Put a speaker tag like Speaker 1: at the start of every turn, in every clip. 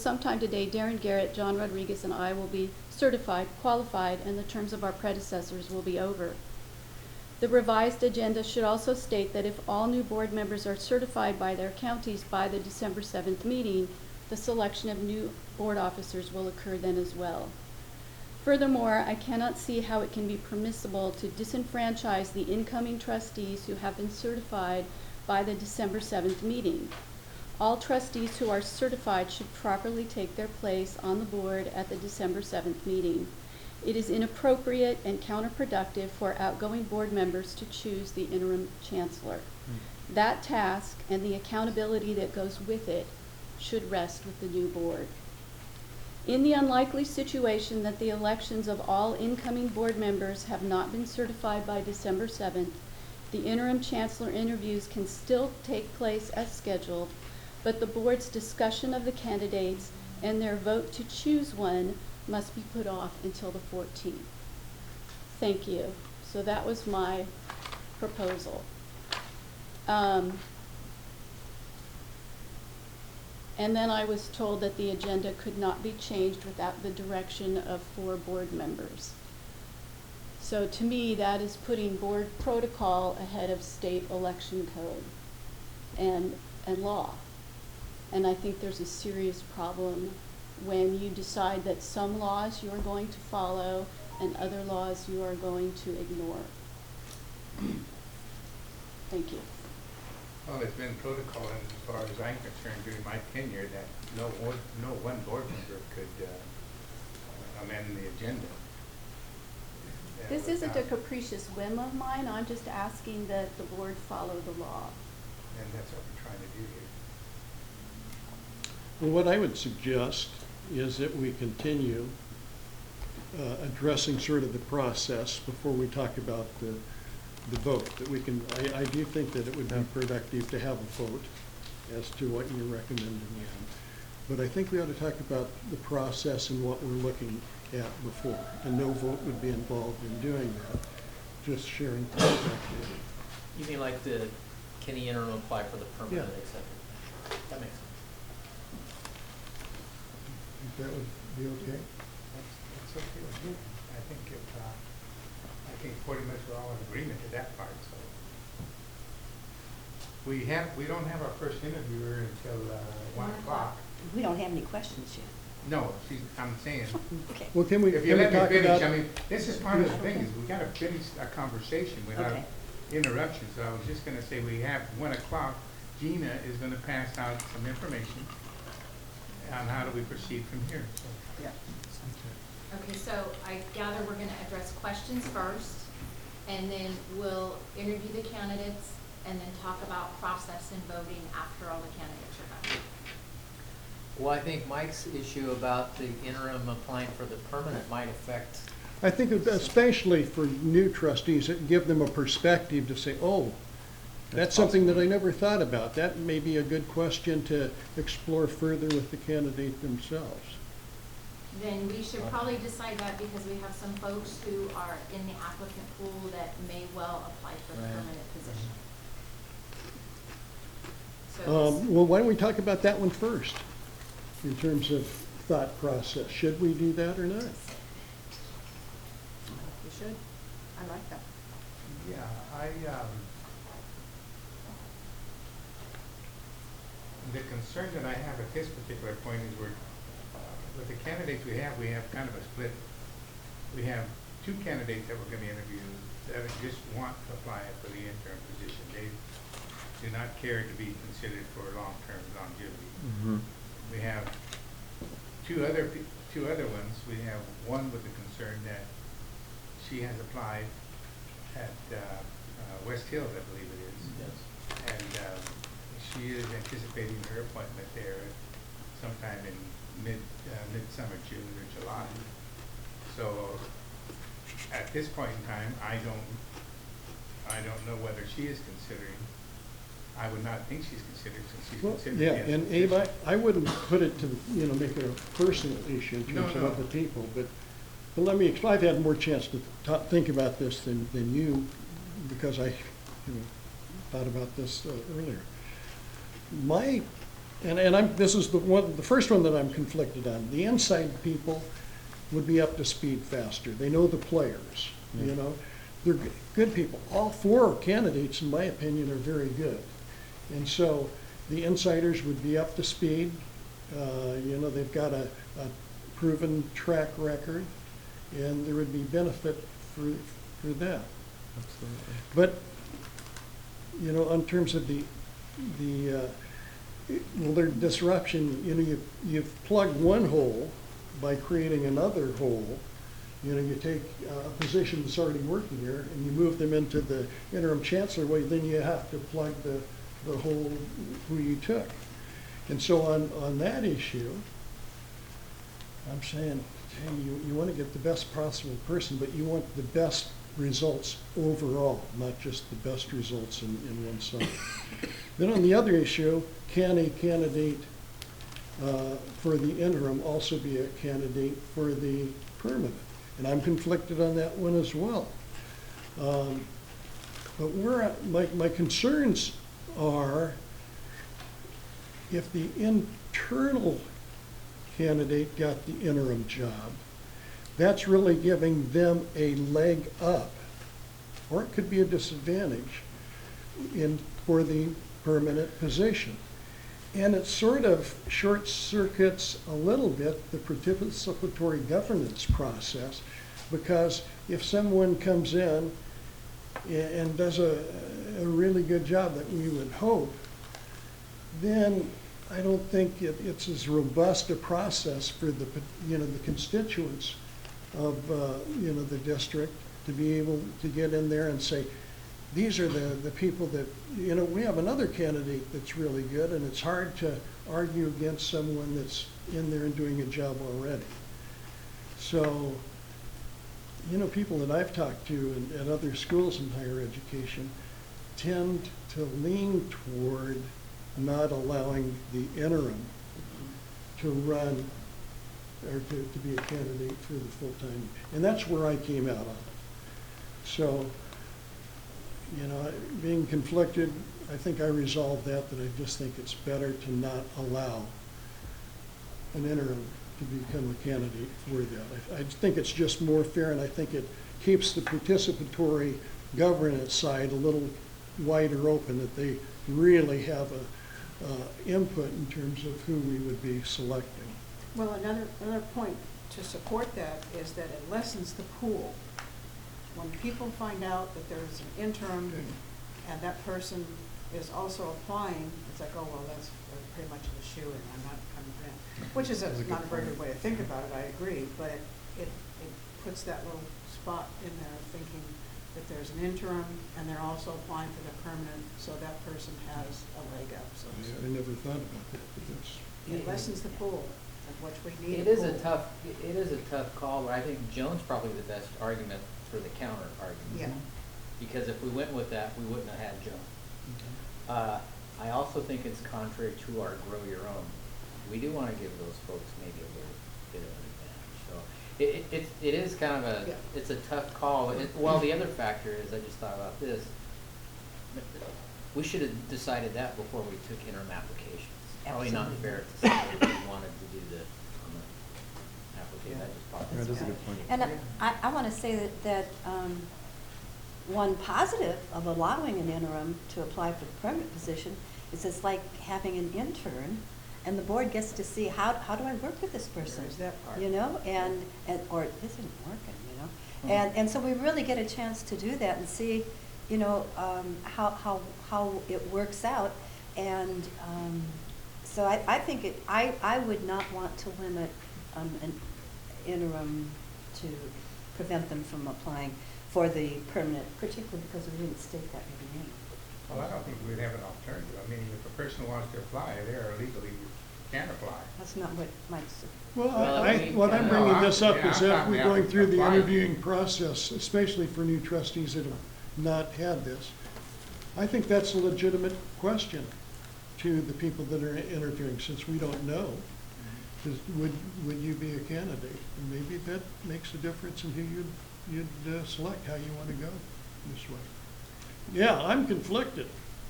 Speaker 1: Sometime today, Darren Garrett, John Rodriguez, and I will be certified, qualified, and the terms of our predecessors will be over. The revised agenda should also state that if all new board members are certified by their counties by the December 7th meeting, the selection of new board officers will occur then as well. Furthermore, I cannot see how it can be permissible to disenfranchise the incoming trustees who have been certified by the December 7th meeting. All trustees who are certified should properly take their place on the board at the December 7th meeting. It is inappropriate and counterproductive for outgoing board members to choose the interim chancellor. That task and the accountability that goes with it should rest with the new board. In the unlikely situation that the elections of all incoming board members have not been certified by December 7th, the interim chancellor interviews can still take place as scheduled, but the board's discussion of the candidates and their vote to choose one must be put off until the 14th. Thank you. So that was my proposal. And then I was told that the agenda could not be changed without the direction of 4 board members. So to me, that is putting board protocol ahead of state election code and law. And I think there's a serious problem when you decide that some laws you are going to follow and other laws you are going to ignore. Thank you.
Speaker 2: Well, there's been protocol, and as far as I'm concerned, during my tenure, that no one board member could amend the agenda.
Speaker 1: This isn't a capricious whim of mine. I'm just asking that the board follow the law.
Speaker 2: And that's what we're trying to do here.
Speaker 3: Well, what I would suggest is that we continue addressing sort of the process before we talk about the vote. That we can, I do think that it would be productive to have a vote as to what you're recommending. But I think we ought to talk about the process and what we're looking at before. And no vote would be involved in doing that, just sharing perspective.
Speaker 4: You mean like can the interim apply for the permanent,
Speaker 3: Yeah.
Speaker 4: etc.? That makes sense.
Speaker 3: Think that would be okay?
Speaker 2: That's okay with me. I think pretty much we're all in agreement to that part. So we don't have our first interviewer until 1 o'clock.
Speaker 5: We don't have any questions yet.
Speaker 2: No, I'm saying.
Speaker 5: Okay.
Speaker 3: Well, can we,
Speaker 2: If you let me
Speaker 3: talk
Speaker 2: finish,
Speaker 3: about?
Speaker 2: I mean, this is part of the thing, is we gotta finish a conversation without
Speaker 5: Okay.
Speaker 2: interruption. So I was just gonna say, we have 1 o'clock, Gina is gonna pass out some information on how do we proceed from here. So.
Speaker 5: Yeah.
Speaker 6: Okay, so I gather we're gonna address questions first, and then we'll interview the candidates, and then talk about process and voting after all the candidates are done.
Speaker 4: Well, I think Mike's issue about the interim applying for the permanent might affect.
Speaker 3: I think especially for new trustees, it give them a perspective to say, oh, that's something that I never thought about. That may be a good question to explore further with the candidate themselves.
Speaker 6: Then we should probably decide that, because we have some folks who are in the applicant pool that may well apply for the
Speaker 4: Right.
Speaker 6: permanent position. So
Speaker 3: Well, why don't we talk about that one first, in terms of thought process? Should we do that or not?
Speaker 5: You should. I like that.
Speaker 2: Yeah, the concern that I have at this particular point is with the candidates we have kind of a split. We have 2 candidates that we're going to interview that just want to apply for the interim position. They do not care to be considered for long-term longevity.
Speaker 3: Mm-hmm.
Speaker 2: We have two other ones. We have one with the concern that she has applied at West Hills, I believe it is.
Speaker 4: Yes.
Speaker 2: And she is anticipating her appointment there sometime in midsummer, June or July. So at this point in time, I don't know whether she is considering. I would not think she's considered, since she's
Speaker 3: Well,
Speaker 2: considered.
Speaker 3: yeah, and Abe, I wouldn't put it to, make it a personal issue in terms of
Speaker 2: No.
Speaker 3: other people, but let me explain. I've had more chance to think about this than you, because I thought about this earlier. My this is the first one that I'm conflicted on. The inside people would be up to speed faster. They know the players, you know. They're good people. All 4 candidates, in my opinion, are very good. And so the insiders would be up to speed. You know, they've got a proven track record, and there would be benefit for that.
Speaker 7: Absolutely.
Speaker 3: But, you know, in terms of well, their disruption, you know, you've plugged one hole by creating another hole. You know, you take a position that's already working here and you move them into the interim chancellor way, then you have to plug the hole who you took. And so on that issue, I'm saying, hey, you want to get the best possible person, but you want the best results overall, not just the best results in one side. Then on the other issue, can a candidate for the interim also be a candidate for the permanent? And I'm conflicted on that one as well. But my concerns are if the internal candidate got the interim job, that's really giving them a leg up, or it could be a disadvantage for the permanent position. And it sort of short circuits a little bit the participatory governance process, because if someone comes in and does a really good job that we would hope, then I don't think it's as robust a process for the constituents of the district to be able to get in there and say, these are the people that, you know, we have another candidate that's really good, and it's hard to argue against someone that's in there and doing a job already. So, you know, people that I've talked to at other schools in higher education tend to lean toward not allowing the interim to run or to be a candidate for the full-time. And that's where I came out on. So, you know, being conflicted, I think I resolved that I just think it's better to not allow an interim to become a candidate for that. I think it's just more fair, and I think it keeps the participatory governance side a little wider open, that they really have a input in terms of who we would be selecting.
Speaker 5: Well, another point to support that is that it lessens the pool. When people find out that there's an interim and that person is also applying, it's like, oh, well, that's pretty much a shoe, and I'm not coming in. Which is not a very good way to think about it, I agree, but it puts that little spot in there thinking that there's an interim and they're also applying for the permanent, so that person has a leg up. So
Speaker 3: I never thought about that, but that's...
Speaker 5: it lessens the pool, of which we need.
Speaker 4: It is a tough call, but I think Joan's probably the best argument for the counter argument.
Speaker 5: Yeah.
Speaker 4: Because if we went with that, we wouldn't have had Joan. I also think it's contrary to our grow your own. We do want to give those folks maybe a little bit of an advantage. So it is kind of it's a tough call. Well, the other factor is, I just thought about this, we should have decided that before we took interim applications. Probably not fair to say that we wanted to do the application. That just popped in.
Speaker 7: That is a good point.
Speaker 8: And I want to say that one positive of allowing an interim to apply for the permanent position is it's like having an intern, and the board gets to see how do I work with this person,
Speaker 5: There's that part.
Speaker 8: you know, and or this isn't working, you know,
Speaker 4: Mm-hmm.
Speaker 8: and so we really get a chance to do that and see, you know, how it works out, and so I think I would not want to limit an interim to prevent them from applying for the permanent, particularly because we didn't state that in the name.
Speaker 2: Well, I don't think we'd have an alternative. I mean, if a person wants to apply, they're legally can apply.
Speaker 8: That's not what Mike said.
Speaker 3: Well,
Speaker 4: I mean,
Speaker 3: what I'm
Speaker 4: no,
Speaker 3: bringing this up
Speaker 2: yeah,
Speaker 3: is
Speaker 2: I'm
Speaker 3: that
Speaker 2: talking
Speaker 3: we're
Speaker 2: about
Speaker 3: going through the
Speaker 2: applying.
Speaker 3: interviewing process, especially for new trustees that have not had this. I think that's a legitimate question to the people that are interviewing, since we don't know. Would you be a candidate? And maybe that makes a difference in who you'd select, how you want to go this way. Yeah, I'm conflicted.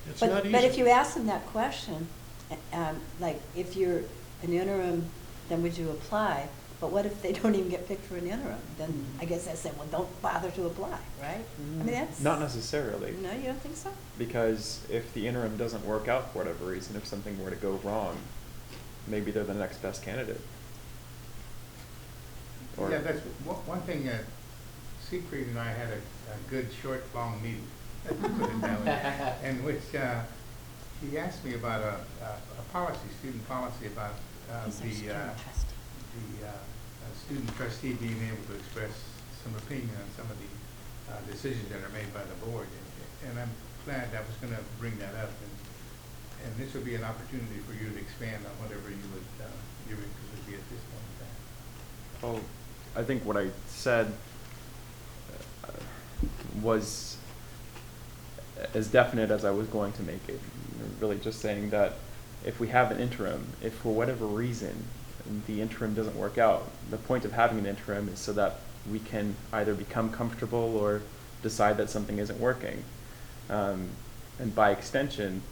Speaker 3: It's not easy.
Speaker 8: But if you ask them that question, Like, if you're an interim, then would you apply? But what if they don't even get picked for an interim? Then I guess I said, well, don't bother to apply, right? I mean, that's.
Speaker 7: Not necessarily.
Speaker 8: No, you don't think so?
Speaker 7: Because if the interim doesn't work out for whatever reason, if something were to go wrong, maybe they're the next best candidate. Or-
Speaker 2: Yeah, that's one thing, Siegfried and I had a good, short, long meeting, let's put it that way, in which he asked me about a policy, student policy about
Speaker 8: He's our
Speaker 2: the
Speaker 8: student trustee.
Speaker 2: student trustee being able to express some opinion on some of the decisions that are made by the board. And I'm glad I was going to bring that up. And this would be an opportunity for you to expand on whatever you would, your interest would be at this point in time.
Speaker 7: Well, I think what I said was as definite as I was going to make it. Really just saying that if we have an interim, if for whatever reason the interim doesn't work out, the point of having an interim is so that we can either become comfortable or decide that something isn't working. And by extension,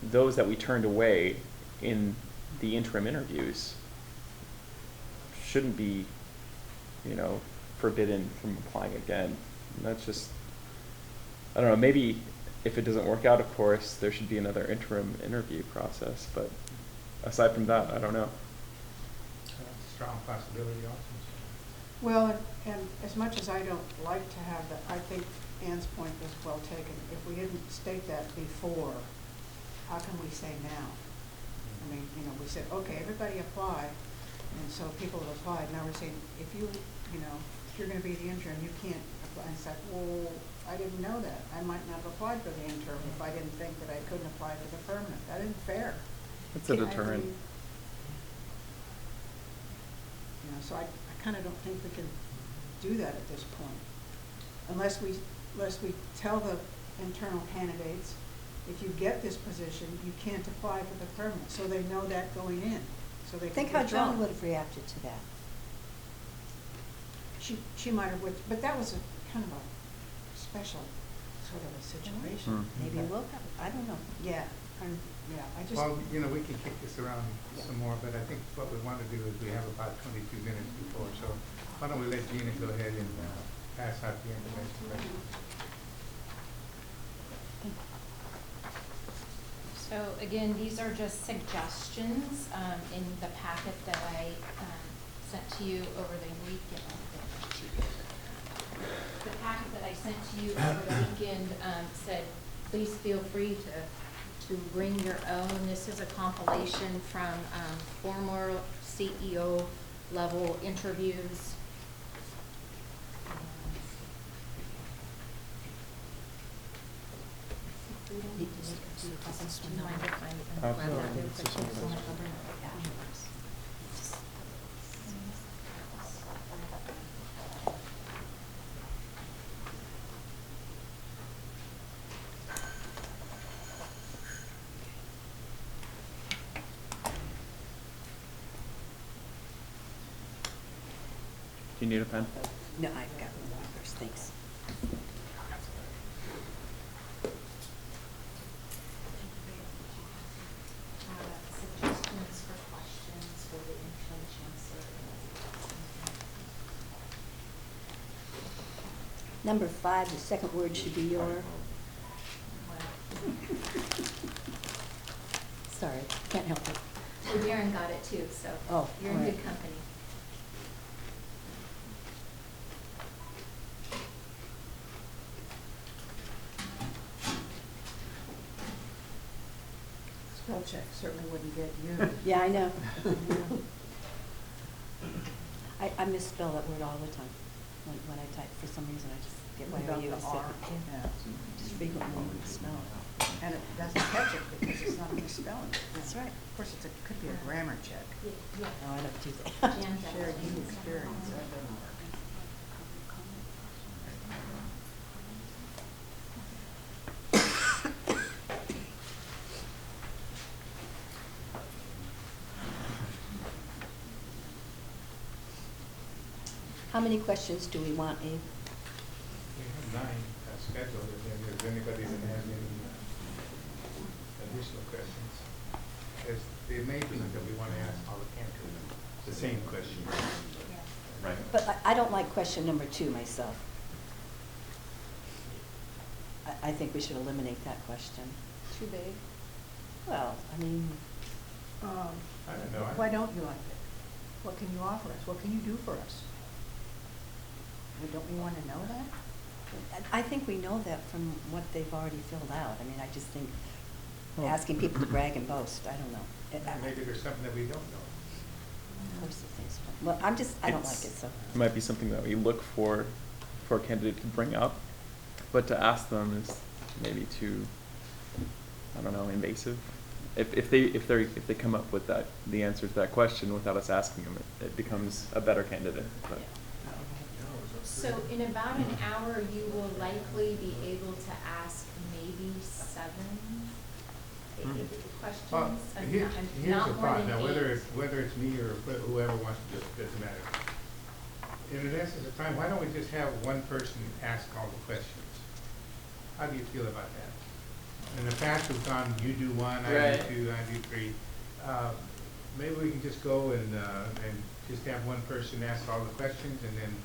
Speaker 7: those that we turned away in the interim interviews shouldn't be, forbidden from applying again. And that's just, I don't know, maybe if it doesn't work out, of course, there should be another interim interview process, but aside from that, I don't know.
Speaker 2: That's a strong possibility also.
Speaker 5: Well, and as much as I don't like to have that, I think Ann's point was well taken. If we didn't state that before, how can we say now? I mean, we said, okay, everybody apply, and so people have applied. Now we're saying, if you're going to be the interim, you can't apply. And it's like, well, I didn't know that. I might not have applied for the interim if I didn't think that I couldn't apply for the permanent. That isn't fair.
Speaker 7: It's a deterrent.
Speaker 5: So I kind of don't think we can do that at this point, unless we tell the internal candidates, if you get this position, you can't apply for the permanent, so they know that going in, so they can
Speaker 8: Think how
Speaker 5: withdraw.
Speaker 8: Joan would have reacted to that.
Speaker 5: She might have, but that was a kind of a special sort of a situation.
Speaker 8: Maybe it will have, I don't know.
Speaker 5: Yeah, I just.
Speaker 2: Well, we can kick this around some more, but I think what we want to do is we have about 22 minutes before, so why don't we let Gina go ahead and pass out the information.
Speaker 6: So again, these are just suggestions in the packet that I sent to you over the weekend. The packet that I sent to you over the weekend said, please feel free to bring your own. This is a compilation from former CEO level interviews. Do you mind if I grab that real quick?
Speaker 7: Do you need a pen?
Speaker 8: No, I've got one first, thanks.
Speaker 6: Suggestions for questions for the interim chancellor.
Speaker 8: Number 5, the second word should be your. Sorry, can't help it.
Speaker 6: So Darren got it too, so
Speaker 8: Oh,
Speaker 6: you're in
Speaker 8: all right.
Speaker 6: good company.
Speaker 5: Spell check certainly wouldn't get you.
Speaker 8: Yeah, I know. I misspell that word all the time when I type. For some reason, I just get
Speaker 5: What
Speaker 8: whatever
Speaker 5: about
Speaker 8: you
Speaker 5: the
Speaker 8: would say.
Speaker 5: R?
Speaker 8: Yeah. Just frequently misspell it.
Speaker 5: And it doesn't catch it because it's not a misspelling.
Speaker 8: That's right.
Speaker 5: Of course, could be a grammar check.
Speaker 6: Yeah.
Speaker 8: No, I don't do that.
Speaker 6: Jan's got
Speaker 5: Shared
Speaker 6: it.
Speaker 5: experience, that doesn't work.
Speaker 8: How many questions do we want, Abe?
Speaker 2: We have 9 scheduled, and then if anybody that has any additional questions. it may be that we want to ask all the candidates the same question.
Speaker 6: Yeah.
Speaker 7: Right.
Speaker 8: But I don't like question number 2 myself. I think we should eliminate that question.
Speaker 1: Too big.
Speaker 8: Well, I mean,
Speaker 2: I don't know.
Speaker 5: Why don't you like it? What can you offer us? What can you do for us? Well, don't we want to know that?
Speaker 8: I think we know that from what they've already filled out. I mean, I just think
Speaker 3: Oh.
Speaker 8: asking people to brag and boast, I don't know.
Speaker 2: Maybe there's something that we don't know.
Speaker 8: Of course it is. Well, I don't like it, so.
Speaker 7: It might be something that we look for a candidate to bring up, but to ask them is maybe too, I don't know, invasive. If they come up with the answer to that question without us asking them, it becomes a better candidate. But
Speaker 6: So in about an hour, you will likely be able to ask maybe 7 questions.
Speaker 2: Well, here's
Speaker 6: Not
Speaker 2: the
Speaker 6: more
Speaker 2: thought,
Speaker 6: than
Speaker 2: now
Speaker 6: 8.
Speaker 2: whether it's me or whoever wants to do it, doesn't matter. In the essence of time, why don't we just have one person ask all the questions? How do you feel about that? In the past, we've gone, you do 1, I
Speaker 4: Right.
Speaker 2: do 2, I do 3. Maybe we can just go and just have one person ask all the questions, and then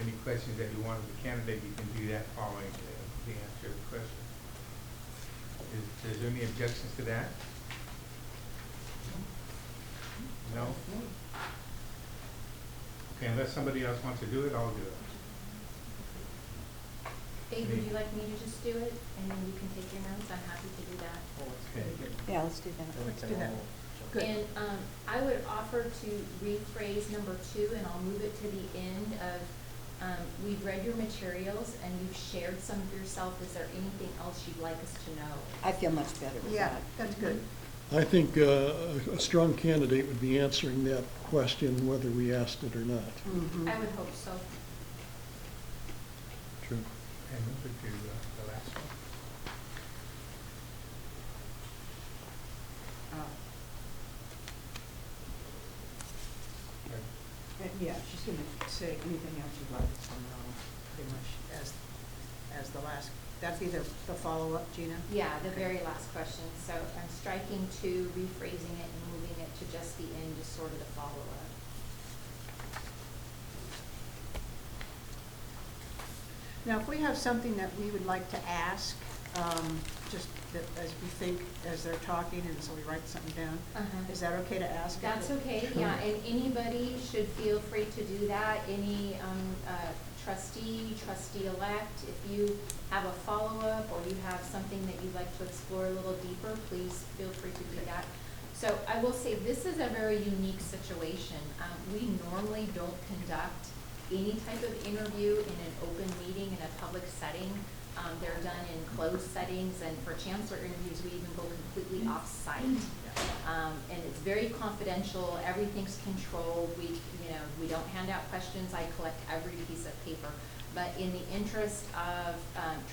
Speaker 2: any questions that you want of the candidate, you can do that following the answer to the question. Is there any objections to that? No? Okay, unless somebody else wants to do it, I'll do it.
Speaker 6: Abe, would you like me to just do it, and then you can take your notes? I'm happy to do that.
Speaker 2: Okay.
Speaker 8: Yeah, let's do that.
Speaker 5: Let's do that. Good.
Speaker 6: And I would offer to rephrase number 2, and I'll move it to the end of, we've read your materials and you've shared some of yourself. Is there anything else you'd like us to know?
Speaker 8: I feel much better with
Speaker 5: Yeah,
Speaker 8: that.
Speaker 5: that's good.
Speaker 3: I think a strong candidate would be answering that question whether we asked it or not.
Speaker 5: Mhm.
Speaker 6: I would hope so.
Speaker 7: true.
Speaker 2: And move it to the last one.
Speaker 5: Yeah, she's going to say anything else you'd like us to know, pretty much as the last, that'd be the follow-up, Gina?
Speaker 6: Yeah, the very last question. So I'm striking 2, rephrasing it, and moving it to just the end, just sort of the follow-up.
Speaker 5: Now, if we have something that we would like to ask, just that as we think, as they're talking, and so we write something down, is that okay to ask?
Speaker 6: That's okay, yeah, and anybody should feel free to do that. Any trustee-elect, if you have a follow-up or you have something that you'd like to explore a little deeper, please feel free to do that. So I will say this is a very unique situation. We normally don't conduct any type of interview in an open meeting in a public setting. They're done in closed settings, and for Chancellor interviews, we even go completely off-site. And it's very confidential, everything's controlled, we don't hand out questions, I collect every piece of paper. But in the interest of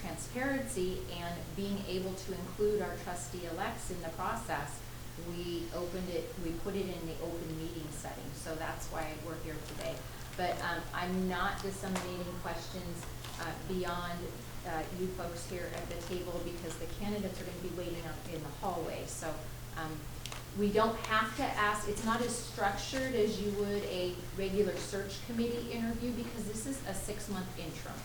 Speaker 6: transparency and being able to include our trustee-elects in the process, we put it in the open meeting setting, so that's why we're here today. But I'm not disseminating questions beyond you folks here at the table, because the candidates are going to be waiting up in the hallway. So we don't have to ask, it's not as structured as you would a regular search committee interview, because this is a 6-month interim.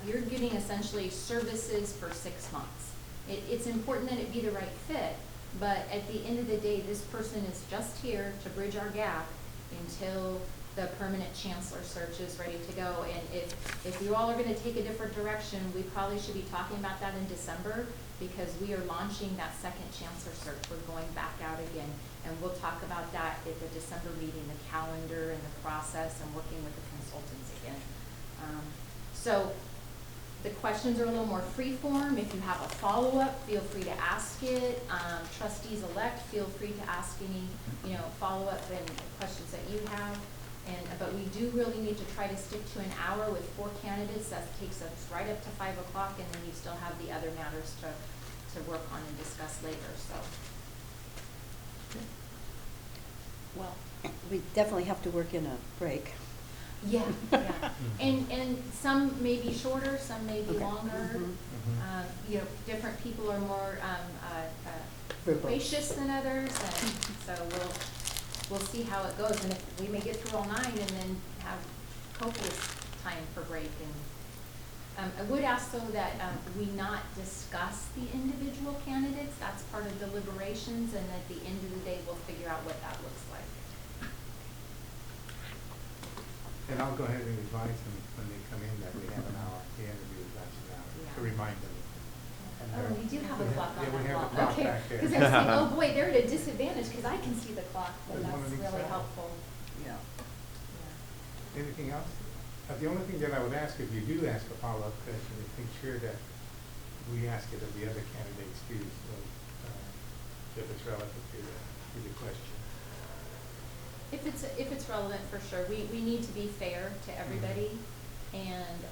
Speaker 6: You're getting essentially services for 6 months. It's important that it be the right fit, but at the end of the day, this person is just here to bridge our gap until the permanent chancellor search is ready to go. And if you all are going to take a different direction, we probably should be talking about that in December, because we are launching that second chancellor search. We're going back out again, and we'll talk about that at the December meeting, the calendar and the process, and working with the consultants again. So the questions are a little more free form. If you have a follow-up, feel free to ask it. Trustees-elect, feel free to ask any follow-up and questions that you have. But we do really need to try to stick to an hour with 4 candidates. That takes us right up to 5 o'clock, and then you still have the other matters to work on and discuss later. So.
Speaker 8: Well, we definitely have to work in a break.
Speaker 6: Yeah, yeah. And some may be shorter, some may be
Speaker 8: Okay.
Speaker 6: longer.
Speaker 5: Mhm.
Speaker 6: Different people are more gracious than others, and so we'll see how it goes. And if we may get through all 9 and then have copious time for break. And I would ask though that we not discuss the individual candidates. That's part of deliberations, and at the end of the day, we'll figure out what that looks like.
Speaker 2: And I'll go ahead and advise them when they come in that we have an hour, the interview is about an hour, to remind them. And
Speaker 6: Oh, we do have a clock on
Speaker 2: yeah, we
Speaker 6: that
Speaker 2: have a
Speaker 6: wall.
Speaker 2: clock
Speaker 6: Okay,
Speaker 2: back there.
Speaker 6: because I was thinking, oh boy, they're at a disadvantage because I can see the clock, but
Speaker 2: There's one
Speaker 6: that's
Speaker 2: on each
Speaker 6: really
Speaker 2: side.
Speaker 6: helpful.
Speaker 5: Yeah.
Speaker 6: Yeah.
Speaker 2: Anything else? The only thing that I would ask, if you do ask a follow-up question, is make sure that we ask it of the other candidates too, so, if it's relevant to the question.
Speaker 6: If it's relevant, for sure. We need to be fair to everybody, and,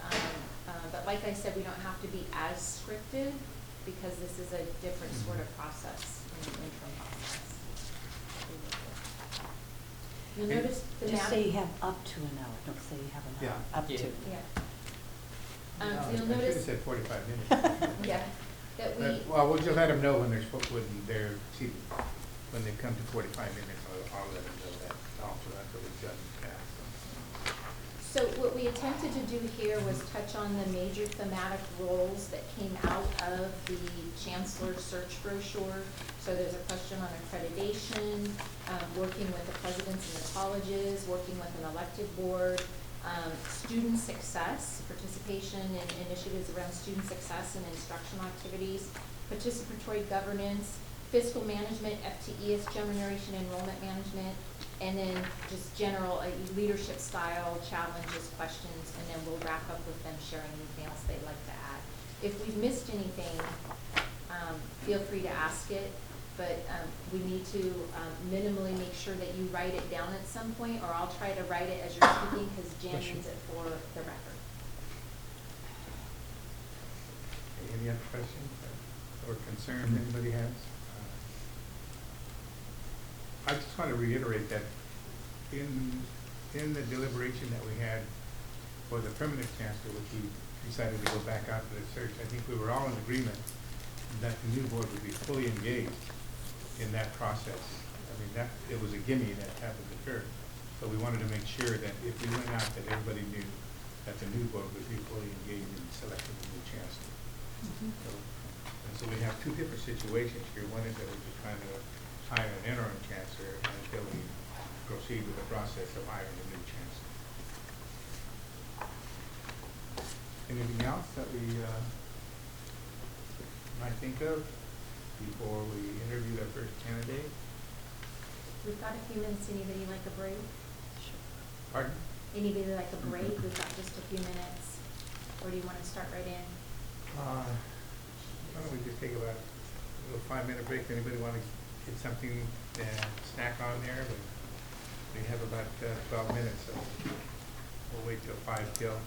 Speaker 6: but like I said, we don't have to be as scripted, because this is a different sort of process in the interim process. You'll
Speaker 2: And
Speaker 6: notice the map.
Speaker 8: Just say you have up to an hour, don't say you have an hour,
Speaker 2: Yeah.
Speaker 8: up to.
Speaker 6: Yeah.
Speaker 2: No,
Speaker 6: You'll
Speaker 2: I should have
Speaker 6: notice,
Speaker 2: said 45 minutes.
Speaker 6: yeah, that we.
Speaker 2: Well, we'll just let them know when they're seated. When they come to 45 minutes, I'll let them know that also after we've done that.
Speaker 6: So what we attempted to do here was touch on the major thematic roles that came out of the Chancellor search brochure. So there's a question on accreditation, working with the presidents and the colleges, working with an elected board, student success, participation in initiatives around student success and instructional activities, participatory governance, fiscal management, FTE as generation enrollment management, and then just general leadership style, challenges, questions, and then we'll wrap up with them sharing anything else they'd like to add. If we've missed anything, feel free to ask it, but we need to minimally make sure that you write it down at some point, or I'll try to write it as you're speaking, because Jan needs it for the record.
Speaker 2: Any other questions or concerns anybody has? I just want to reiterate that in the deliberation that we had for the permanent chancellor, which we decided to go back out to the search, I think we were all in agreement that the new board would be fully engaged in that process. I mean, it was a gimme that happened to occur. So we wanted to make sure that if we went out, that everybody knew that the new board would be fully engaged in selecting the new chancellor. So we have 2 different situations here. One is that we're just trying to hire an interim chancellor until we proceed with the process of hiring a new chancellor. Anything else that we might think of before we interview our first candidate?
Speaker 6: We've got a few minutes. Anybody like a break?
Speaker 2: Pardon?
Speaker 6: Anybody like a break? We've got just a few minutes. Or do you want to start right in?
Speaker 2: Why don't we just take about a little 5-minute break? Anybody want to get something snack on there? But we have about 12 minutes, so we'll wait till 5 till.